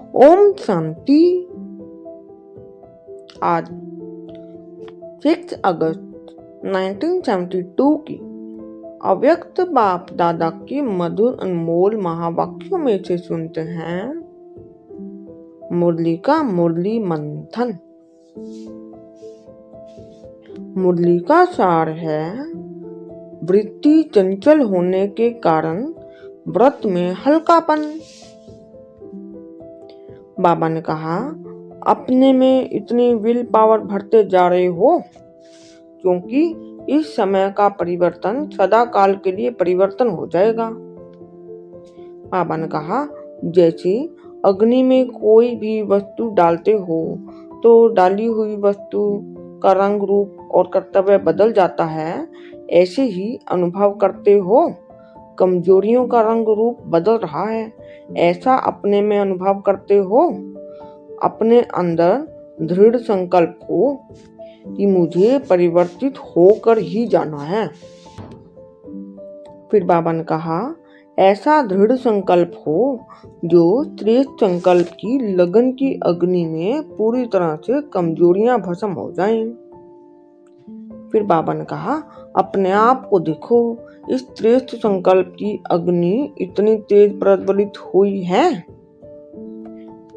ओम शांति। आज 6 अगस्त 1972 की अव्यक्त बाप दादा की मधुर अनमोल महावाक्यों में से सुनते हैं मुरली का मुरली मंथन। मुरली का सार है, वृत्ति चंचल होने के कारण व्रत में हल्कापन। बाबा ने कहा, अपने में इतनी विल पावर भरते जा रहे हो क्योंकि इस समय का परिवर्तन सदा काल के लिए परिवर्तन हो जाएगा। बाबा ने कहा, जैसे अग्नि में कोई भी वस्तु डालते हो तो डाली हुई वस्तु का रंग रूप और कर्तव्य बदल जाता है, ऐसे ही अनुभव करते हो कमजोरियों का रंग रूप बदल रहा है। ऐसा अपने में अनुभव करते हो। अपने अंदर दृढ़ संकल्प हो कि मुझे परिवर्तित होकर ही जाना है। फिर बाबा ने कहा, ऐसा दृढ़ संकल्प हो जो श्रेष्ठ संकल्प की लगन की अग्नि में पूरी तरह से कमजोरियां भस्म हो जाएं। फिर बाबा ने कहा, अपने आप को देखो, इस श्रेष्ठ संकल्प की अग्नि इतनी तेज प्रज्वलित हुई है।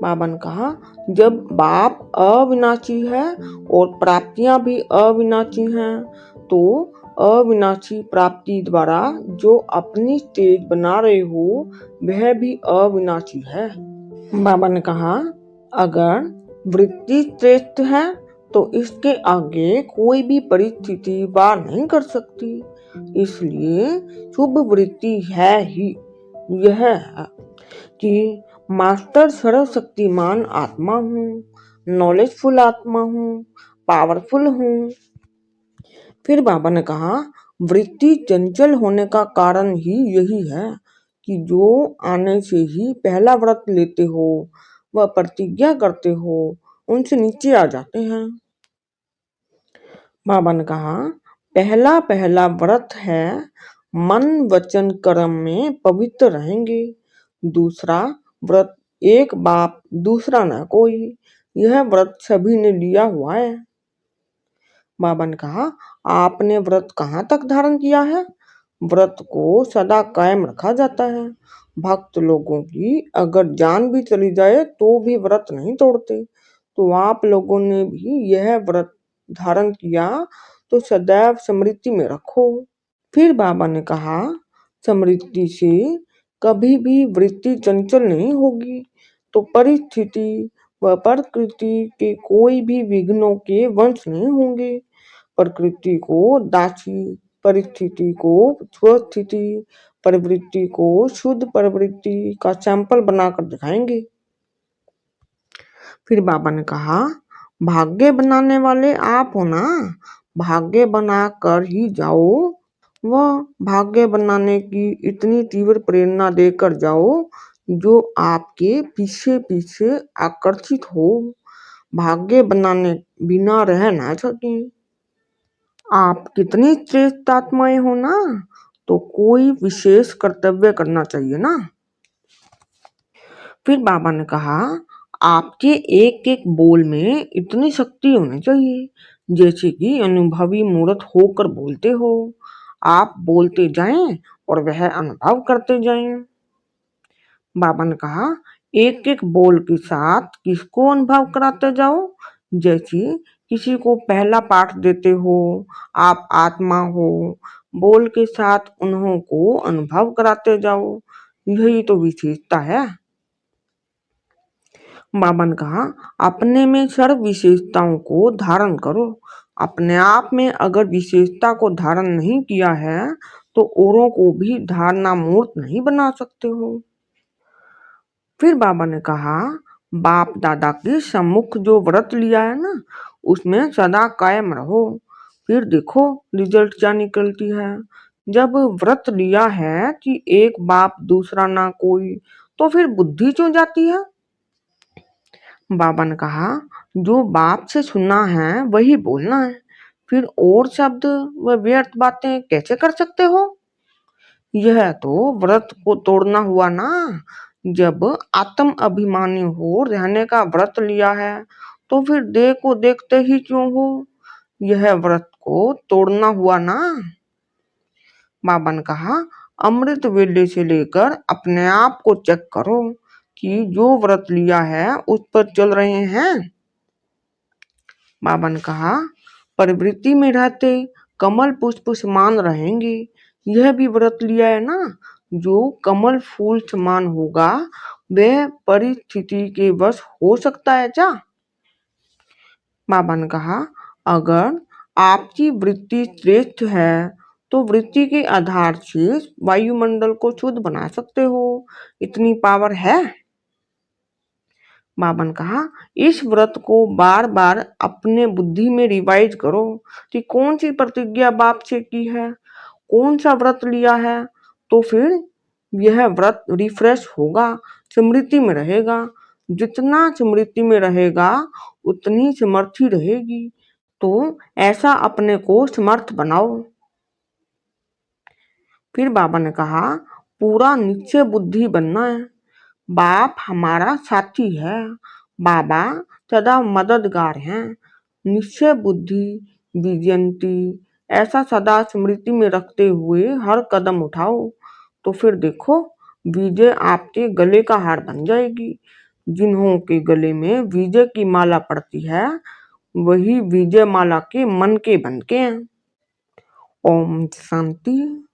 बाबा ने कहा, जब बाप अविनाशी है और प्राप्तियां भी अविनाशी हैं, तो अविनाशी प्राप्ति द्वारा जो अपनी स्टेज बना रहे हो वह भी अविनाशी है। बाबा ने कहा, अगर वृत्ति श्रेष्ठ है तो इसके आगे कोई भी परिस्थिति वार नहीं कर सकती। इसलिए शुभ वृत्ति है ही यह है कि मास्टर सर्वशक्तिमान आत्मा हूँ, नॉलेजफुल आत्मा हूँ, पावरफुल हूँ। फिर बाबा ने कहा, वृत्ति चंचल होने का कारण ही यही है कि जो आने से ही पहला व्रत लेते हो व प्रतिज्ञा करते हो उनसे नीचे आ जाते हैं। बाबा ने कहा, पहला व्रत है मन वचन कर्म में पवित्र रहेंगे। दूसरा व्रत एक बाप दूसरा न कोई, यह व्रत सभी ने लिया हुआ है। बाबा ने कहा, आपने व्रत कहाँ तक धारण किया है? व्रत को सदा कायम रखा जाता है। भक्त लोगों की अगर जान भी चली जाए तो भी व्रत नहीं तोड़ते। तो आप लोगों ने भी यह व्रत धारण किया तो सदैव स्मृति में रखो। फिर बाबा ने कहा, स्मृति से कभी भी वृत्ति चंचल नहीं होगी तो परिस्थिति व प्रकृति के कोई भी विघ्नों के वंश नहीं होंगे। प्रकृति को दासी, परिस्थिति को स्वस्थिति, प्रवृत्ति को शुद्ध प्रवृत्ति का सैंपल बनाकर दिखाएंगे। फिर बाबा ने कहा, भाग्य बनाने वाले आप हो ना, भाग्य बना कर ही जाओ। वह भाग्य बनाने की इतनी तीव्र प्रेरणा देकर जाओ जो आपके पीछे पीछे आकर्षित हो। भाग्य बनाने बिना रह ना सके। आप कितनी श्रेष्ठ आत्माएं हो ना, तो कोई विशेष कर्तव्य करना चाहिए ना। फिर बाबा ने कहा, आपके एक एक बोल में इतनी शक्ति होनी चाहिए जैसे कि अनुभवी मूर्त होकर बोलते हो। आप बोलते जाएं और वह अनुभव करते जाएं। बाबा ने कहा, एक एक बोल के साथ किसको अनुभव कराते जाओ। जैसे किसी को पहला पाठ देते हो, आप आत्मा हो, बोल के साथ उन्हों को अनुभव कराते जाओ। यही तो विशेषता है। बाबा ने कहा, अपने में सर्व विशेषताओं को धारण करो। अपने आप में अगर विशेषता को धारण नहीं किया है तो औरों को भी धारणा मूर्त नहीं बना सकते हो। फिर बाबा ने कहा, बाप दादा के सम्मुख जो व्रत लिया है ना, उसमें सदा कायम रहो। फिर देखो रिजल्ट क्या निकलती है। जब व्रत लिया है कि एक बाप दूसरा ना कोई, तो फिर बुद्धि क्यों जाती है। बाबा ने कहा, जो बाप से सुनना है वही बोलना है। फिर और शब्द व व्यर्थ बातें कैसे कर सकते हो। यह तो व्रत को तोड़ना हुआ ना। जब आत्म अभिमानी हो रहने का व्रत लिया है तो फिर देह को देखते ही क्यों हो? यह व्रत को तोड़ना हुआ ना। बाबा ने कहा, अमृत वेले से लेकर अपने आप को चेक करो कि जो व्रत लिया है उस पर चल रहे हैं। बाबा ने कहा, प्रवृत्ति में रहते कमल पुष्प समान रहेंगे। यह भी व्रत लिया है ना। जो कमल फूल समान होगा वह परिस्थिति के वश हो सकता है क्या? बाबा ने कहा, अगर आपकी वृत्ति श्रेष्ठ है तो वृत्ति के आधार से वायुमंडल को शुद्ध बना सकते हो। इतनी पावर है। बाबा ने कहा, इस व्रत को बार बार अपने बुद्धि में रिवाइज करो कि कौन सी प्रतिज्ञा बाप से की है, कौन सा व्रत लिया है, तो फिर यह व्रत रिफ्रेश होगा, स्मृति में रहेगा। जितना स्मृति में रहेगा उतनी समर्थी रहेगी। तो ऐसा अपने को समर्थ बनाओ। फिर बाबा ने कहा, पूरा निश्चय बुद्धि बनना है। बाप हमारा साथी है। बाबा सदा मददगार हैं। निश्चय बुद्धि विजयंती ऐसा सदा स्मृति में रखते हुए हर कदम उठाओ। तो फिर देखो विजय आपके गले का हार बन जाएगी। जिन्हों के गले में विजय की माला पड़ती है वही विजय माला के मन के बनते हैं। ओम शांति।